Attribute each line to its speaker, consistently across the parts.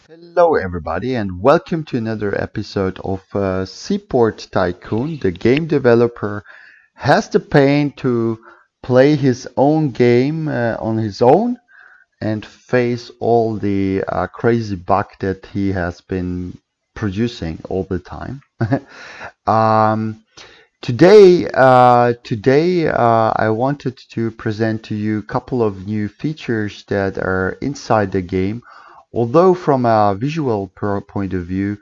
Speaker 1: Hello, everybody, and welcome to another episode of SeaPort Tycoon. The game developer has the pain to play his own game on his own and face all the crazy bug that he has been producing all the time. um, today, I wanted to present to you a couple of new features that are inside the game. Although from a visual point of view,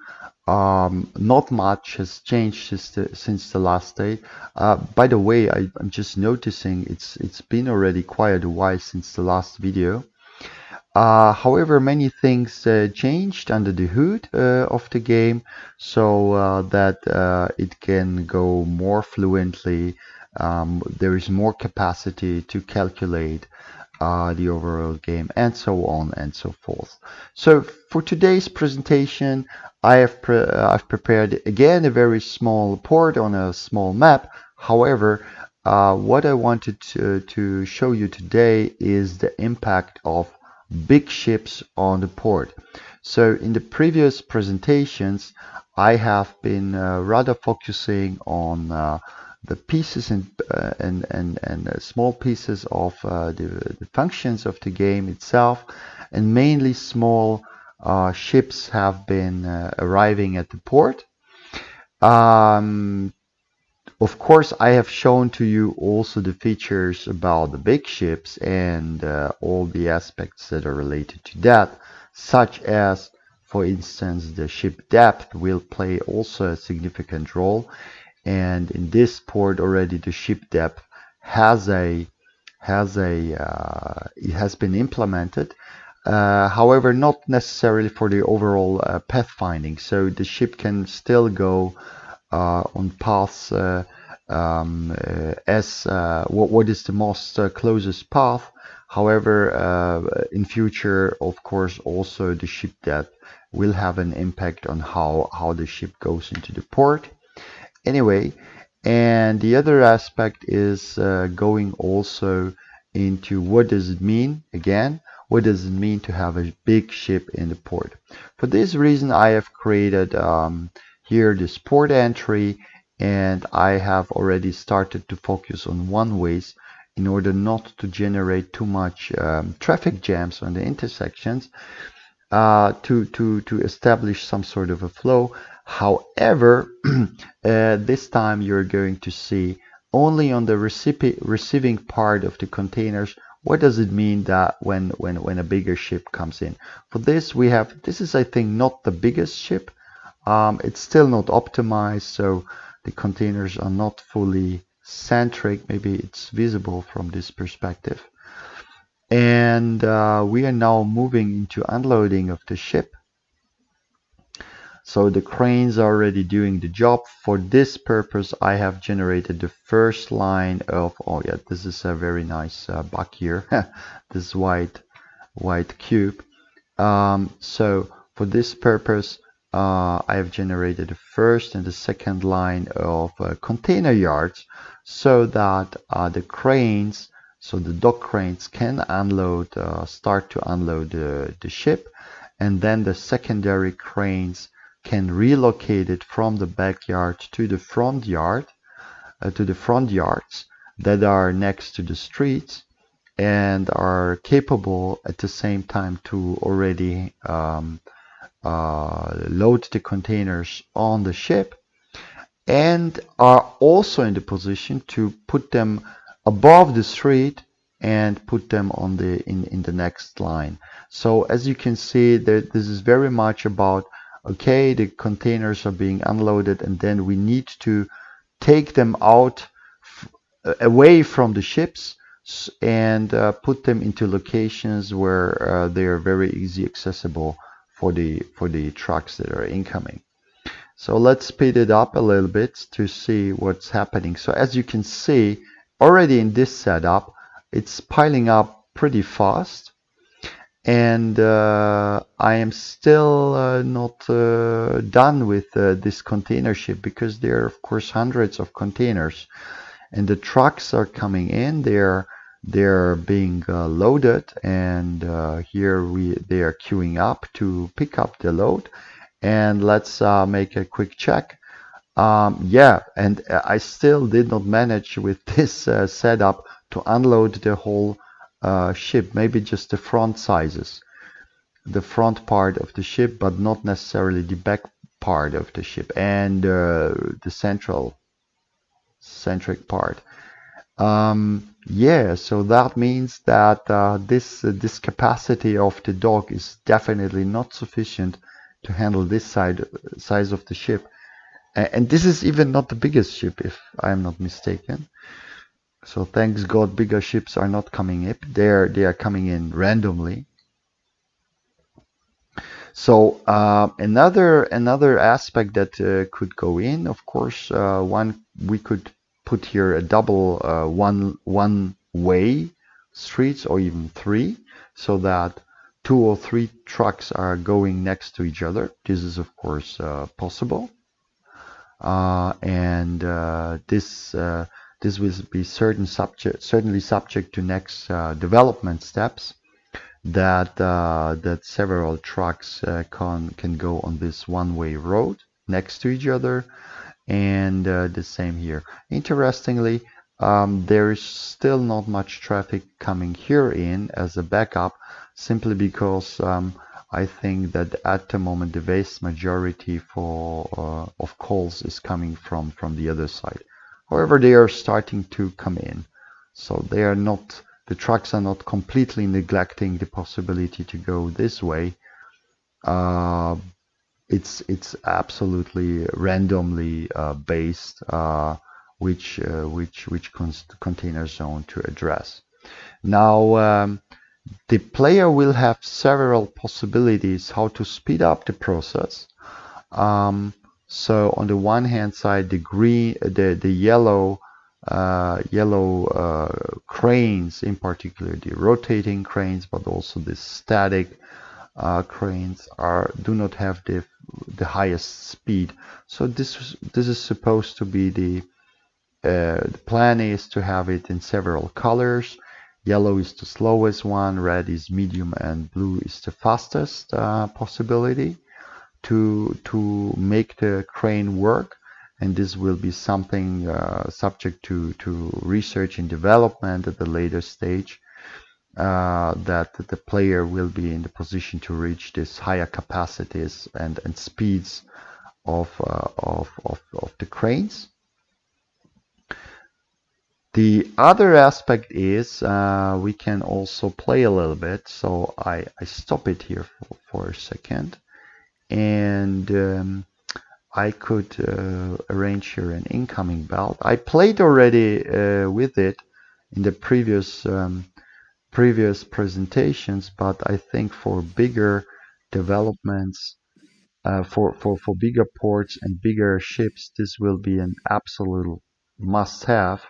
Speaker 1: not much has changed since the last day. By the way, I'm just noticing it's been already quite a while since the last video. However, many things changed under the hood of the game so that it can go more fluently. There is more capacity to calculate the overall game, and so on and so forth. So for today's presentation, I've prepared again a very small port on a small map. However, what I wanted to show you today is the impact of big ships on the port. So in the previous presentations, I have been rather focusing on the pieces and small pieces of the functions of the game itself, and mainly small ships have been arriving at the port. Um, of course, I have shown to you also the features about the big ships and all the aspects that are related to that, such as, for instance, the ship depth will play also a significant role. And in this port already the ship depth it has been implemented. However, not necessarily for the overall pathfinding. So the ship can still go on paths as what is the most closest path. However, in future, of course, also the ship depth will have an impact on how the ship goes into the port. Anyway, and the other aspect is going also into what does it mean again? What does it mean to have a big ship in the port? For this reason, I have created here this port entry, and I have already started to focus on one-ways in order not to generate too much traffic jams on the intersections to establish some sort of a flow. However, this time you're going to see only on the receiving part of the containers. What does it mean that when a bigger ship comes in? For this we have, this is I think not the biggest ship. It's still not optimized, so the containers are not fully centric. Maybe it's visible from this perspective. And we are now moving into unloading of the ship. So the cranes are already doing the job. For this purpose, I have generated the first line of, oh yeah, this is a very nice bug here, this white cube. So for this purpose, I have generated the first and the second line of container yards so that the cranes, so the dock cranes can unload, start to unload the ship, and then the secondary cranes can relocate it from the backyard to the front yard, to the front yards that are next to the streets and are capable at the same time to already load the containers on the ship, and are also in the position to put them above the street and put them on the in the next line. So as you can see, that this is very much about, okay, the containers are being unloaded and then we need to take them out away from the ships and put them into locations where they are very easy accessible for the trucks that are incoming. So let's speed it up a little bit to see what's happening. So as you can see, already in this setup, it's piling up pretty fast. And I am still not done with this container ship, because there are of course hundreds of containers and the trucks are coming in. They're they're being loaded, and here they are queuing up to pick up the load. And let's make a quick check. Yeah, and I still did not manage with this setup to unload the whole ship, maybe just the front sizes, the front part of the ship, but not necessarily the back part of the ship and the centric part. Yeah, so that means that this capacity of the dock is definitely not sufficient to handle this size of the ship. And this is even not the biggest ship, if I'm not mistaken. So thanks God, bigger ships are not coming in. They are coming in randomly. So another aspect that could go in, of course, one we could put here a double one way streets or even three, so that two or three trucks are going next to each other. This is of course possible, and this will be certainly subject to next development steps, that several trucks can go on this one-way road next to each other, and the same here. Interestingly, there is still not much traffic coming here in as a backup, simply because I think that at the moment the vast majority of calls is coming from the other side. However, they are starting to come in, so they are not. The trucks are not completely neglecting the possibility to go this way. Uh, it's absolutely randomly based, which container zone to address. Now the player will have several possibilities how to speed up the process. Um, so on the one hand side, the yellow cranes, in particular the rotating cranes, but also the static cranes do not have the highest speed. So this is supposed to be the plan is to have it in several colors. Yellow is the slowest one, red is medium, and blue is the fastest possibility to make the crane work. And this will be something subject to research and development at the later stage, that the player will be in the position to reach these higher capacities and speeds of the cranes. The other aspect is we can also play a little bit. So I stop it here for a second, and I could arrange here an incoming belt. I played already with it in the previous presentations, but I think for bigger developments, for bigger ports and bigger ships, this will be an absolute must-have.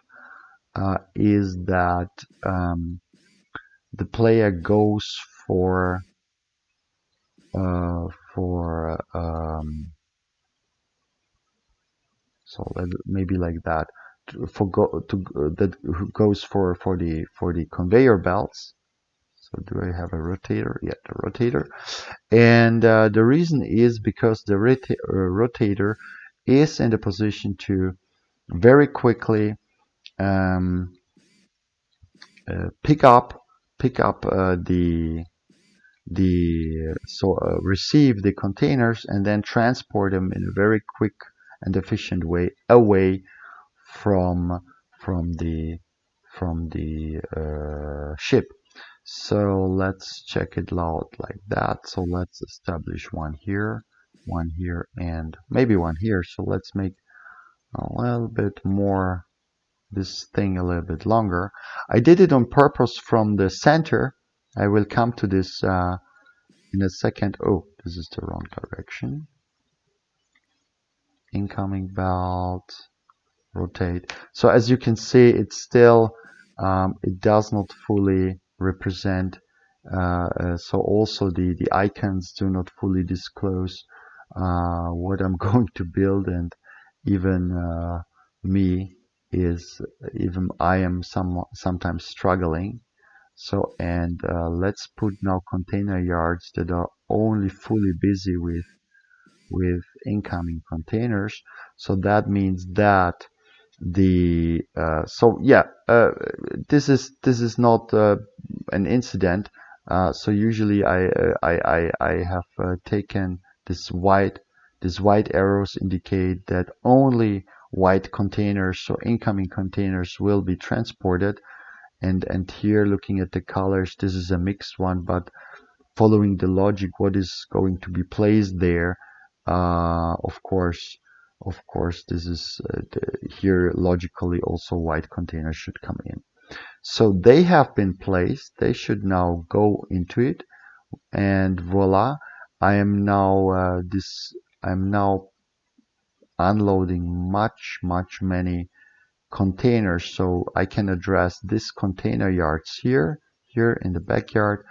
Speaker 1: Is that the player goes for so maybe like that, that goes for the conveyor belts. So do I have a rotator? Yeah, the rotator. And the reason is because the rotator is in the position to very quickly um, pick up receive the containers and then transport them in a very quick and efficient way away from from the ship. So let's check it out like that. So let's establish one here, and maybe one here. So let's make a little bit more, this thing a little bit longer. I did it on purpose from the center. I will come to this in a second. Oh, this is the wrong direction. Incoming belt, rotate. So as you can see, it's still, it does not fully represent. So also the icons do not fully disclose what I'm going to build, and even me, is even I am sometimes struggling. So, and let's put now container yards that are only fully busy with incoming containers. So that means that the so yeah, this is not an incident. So usually I have taken this white these white arrows indicate that only white containers, so incoming containers, will be transported. And here, looking at the colors, this is a mixed one, but following the logic, what is going to be placed there, of course, this is here logically also white containers should come in. So they have been placed. They should now go into it, and voila! I am now I'm now unloading much many containers, so I can address this container yards here in the backyard,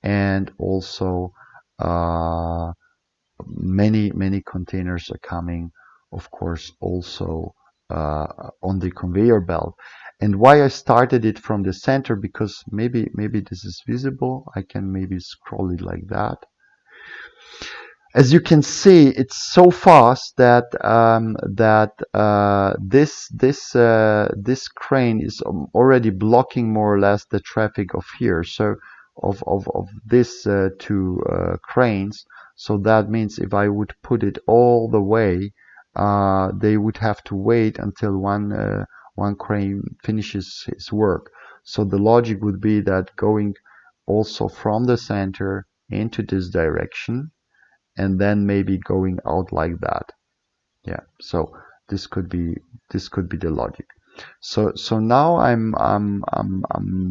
Speaker 1: and also uh, many containers are coming, of course, also on the conveyor belt. And why I started it from the center, because maybe this is visible. I can maybe scroll it like that. As you can see, it's so fast that this crane is already blocking more or less the traffic of here. So of this two cranes. So that means if I would put it all the way, they would have to wait until one crane finishes his work. So the logic would be that going also from the center into this direction, and then maybe going out like that. Yeah, so this could be the logic. So now I'm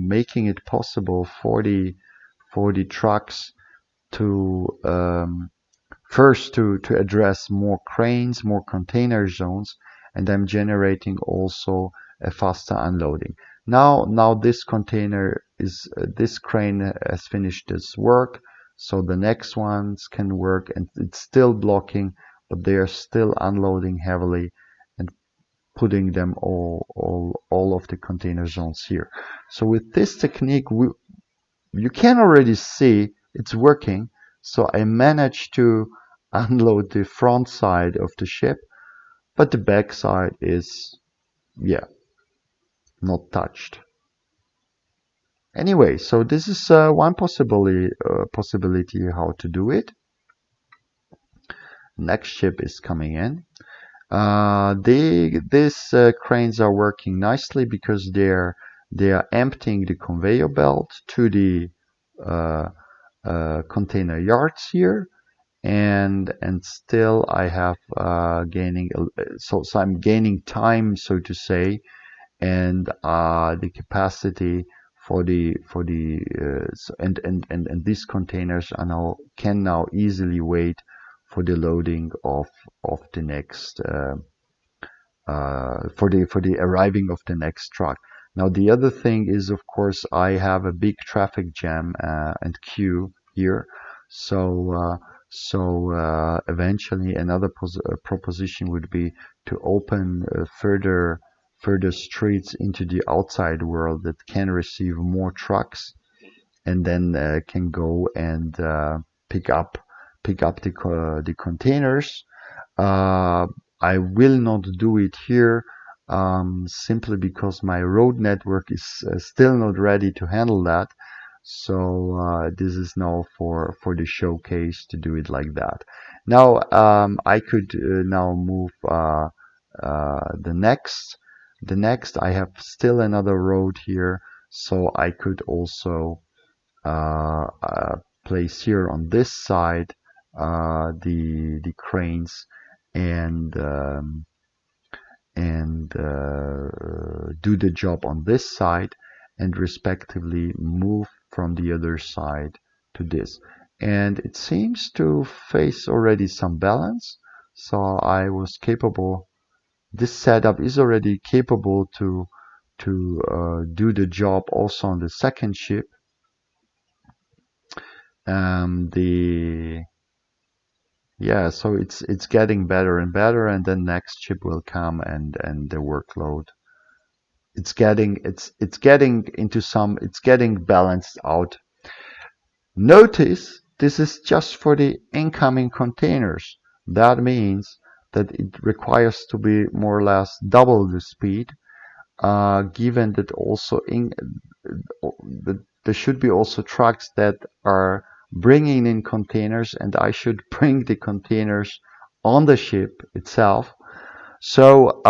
Speaker 1: making it possible for the trucks to first to address more cranes, more container zones, and I'm generating also a faster unloading. Now this container is this crane has finished its work, so the next ones can work, and it's still blocking, but they are still unloading heavily and putting them all of the container zones here. So with this technique, you can already see it's working. So I managed to unload the front side of the ship, but the back side is, yeah, not touched. Anyway, so this is one possibility how to do it. Next ship is coming in. These cranes are working nicely because they are emptying the conveyor belt to the uh, container yards here, and still I have gaining so I'm gaining time, so to say, and the capacity for the and these containers are now can now easily wait for the loading of the next for the arriving of the next truck. Now the other thing is, of course, I have a big traffic jam and queue here, so eventually another proposition would be to open further streets into the outside world that can receive more trucks, and then can go and pick up the containers. uh, I will not do it here, simply because my road network is still not ready to handle that. So this is now for the showcase to do it like that. Now I could now move the next. I have still another road here, so I could also place here on this side the cranes, and do the job on this side, and respectively move from the other side to this. And it seems to face already some balance, so I was capable. This setup is already capable to do the job also on the second ship. The Yeah, so it's getting better and better, and then next ship will come, and the workload it's getting into some it's getting balanced out. Notice this is just for the incoming containers. That means that it requires to be more or less double the speed, given that also that there should be also trucks that are bringing in containers, and I should bring the containers on the ship itself. So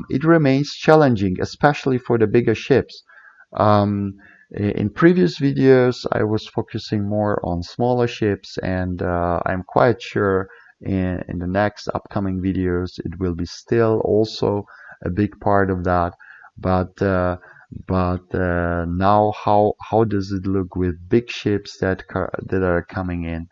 Speaker 1: it remains challenging, especially for the bigger ships. Um, in previous videos, I was focusing more on smaller ships, and I'm quite sure in the next upcoming videos it will be still also a big part of that. But now, how does it look with big ships that are coming in?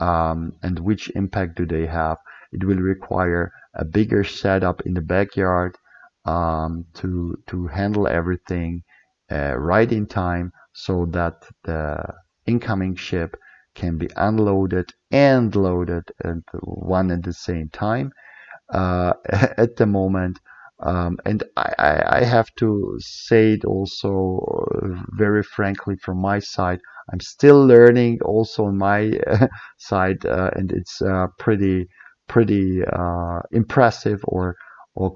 Speaker 1: And which impact do they have? It will require a bigger setup in the backyard to handle everything right in time so that the incoming ship can be unloaded and loaded at one at the same time at the moment. And I have to say it also very frankly from my side. I'm still learning also on my side, and it's pretty impressive or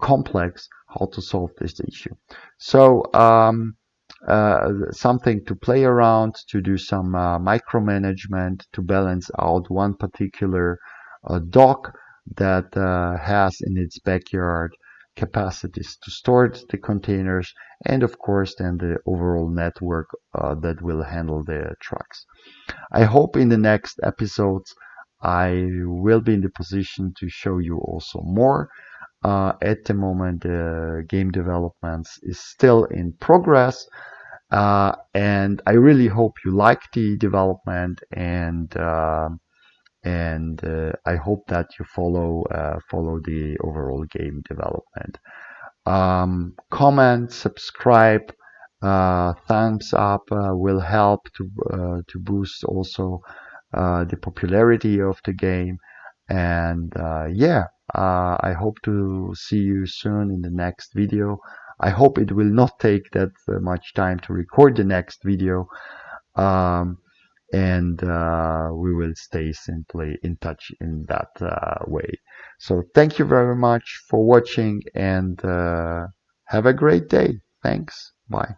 Speaker 1: complex how to solve this issue. So something to play around, to do some micromanagement, to balance out one particular dock that has in its backyard capacities to store the containers, and of course then the overall network that will handle the trucks. I hope in the next episodes I will be in the position to show you also more. At the moment, game developments is still in progress, and I really hope you like the development, and I hope that you follow the overall game development. Comment, subscribe, thumbs up will help to boost also the popularity of the game. And yeah, I hope to see you soon in the next video. I hope it will not take that much time to record the next video. Um, and we will stay simply in touch in that way. So thank you very much for watching, and have a great day. Thanks. Bye.